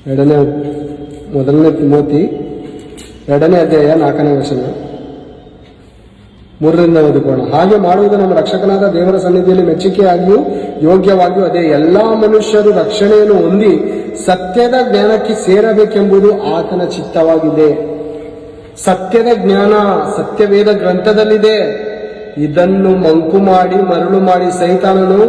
ಮೊದಲನೇ ತಿಮೋತಿ 2ನೇ ಅಧ್ಯಾಯ 4ನೇ ವಚನ 3ರಿಂದ ಓದಿಕೋಣ. ಹಾಗೆ ಮಾಡುವುದು ನಮ್ಮ ರಕ್ಷಕನಾದ ದೇವರ ಸನ್ನಿಧಿಯಲ್ಲಿ ಮೆಚ್ಚುಗೆಯಾಗಿಯೂ ಯೋಗ್ಯವಾಗಿಯೂ ಅದೇ. ಎಲ್ಲಾ ಮನುಷ್ಯರು ರಕ್ಷಣೆಯನ್ನು ಹೊಂದಿ ಸತ್ಯದ ಜ್ಞಾನಕ್ಕೆ ಸೇರಬೇಕೆಂಬುದು ಆತನ ಚಿತ್ತವಾಗಿದೆ. ಸತ್ಯದ ಜ್ಞಾನ ಸತ್ಯವೇದ ಗ್ರಂಥದಲ್ಲಿದೆ. ಇದನ್ನು ಮಂಕು ಮಾಡಿ ಮರಳು ಮಾಡಿ ಸೈತಾನನು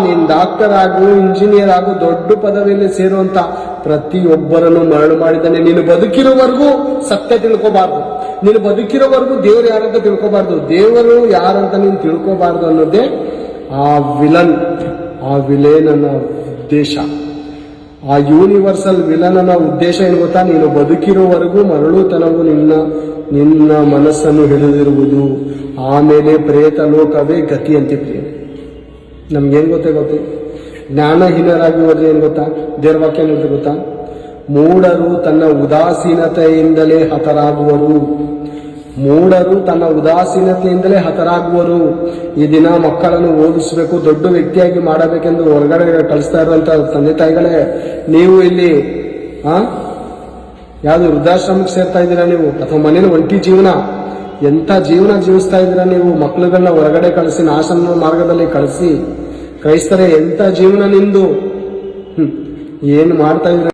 ನೀನ್ ಡಾಕ್ಟರ್ ಆಗು, ಇಂಜಿನಿಯರ್ ಆಗು, ದೊಡ್ಡ ಪದವಿಯಲ್ಲಿ ಸೇರುವಂತ ಪ್ರತಿಯೊಬ್ಬರನ್ನು ಮರಳು ಮಾಡಿದ್ದಾನೆ. ನೀನು ಬದುಕಿರೋವರೆಗೂ ಸತ್ಯ ತಿಳ್ಕೋಬಾರ್ದು. ನೀನು ಬದುಕಿರೋವರೆಗೂ ದೇವರು ಯಾರಂತ ತಿಳ್ಕೋಬಾರ್ದು. ದೇವರು ಯಾರಂತ ನೀನು ತಿಳ್ಕೋಬಾರ್ದು ಅನ್ನೋದೇ ಆ ವಿಲೇನನ ಉದ್ದೇಶ. ಆ ಯೂನಿವರ್ಸಲ್ ವಿಲನನ ಉದ್ದೇಶ ಏನು ಗೊತ್ತಾ? ನೀನು ಬದುಕಿರೋವರೆಗೂ ಮರಳುತನವು ನಿನ್ನ ಮನಸ್ಸನ್ನು ಹಿಡಿದಿರುವುದು. ಆಮೇಲೆ ಪ್ರೇತ ಲೋಕವೇ ಗತಿ ಅಂತ ಪ್ರಿಯ. ನಮ್ಗೇನ್ ಗೊತ್ತೇ ಜ್ಞಾನಹೀನರಾಗಿ ಹೋದ್ರೆ ಏನ್ ಗೊತ್ತಾ? ದೇವ್ರ ವಾಕ್ಯ ಏನು ಗೊತ್ತಾ? ಮೂಢರು ತನ್ನ ಉದಾಸೀನತೆಯಿಂದಲೇ ಹತರಾಗುವರು. ಈ ದಿನ ಮಕ್ಕಳನ್ನು ಓದಿಸ್ಬೇಕು, ದೊಡ್ಡ ವ್ಯಕ್ತಿಯಾಗಿ ಮಾಡಬೇಕೆಂದು ಹೊರಗಡೆ ಕಳಿಸ್ತಾ ಇರುವಂತ ತಂದೆ ತಾಯಿಗಳೇ, ನೀವು ಇಲ್ಲಿ ಯಾವ್ದು ವೃದ್ಧಾಶ್ರಮಕ್ಕೆ ಸೇರ್ತಾ ಇದ್ದೀರಾ ನೀವು, ಅಥವಾ ಮನೇಲಿ ಒಂಟಿ ಜೀವನ, ಎಂಥ ಜೀವನ ಜೀವಿಸ್ತಾ ಇದ್ದೀರಾ ನೀವು? ಮಕ್ಕಳುಗಳನ್ನ ಹೊರಗಡೆ ಕಳಿಸಿ, ನಾಶನ ಮಾರ್ಗದಲ್ಲಿ ಕಳಿಸಿ, ಕ್ರೈಸ್ತರೇ ಎಂಥ ಜೀವನ ನಿಂದು, ಏನು ಮಾಡ್ತಾ ಇದ್ದೀರಾ?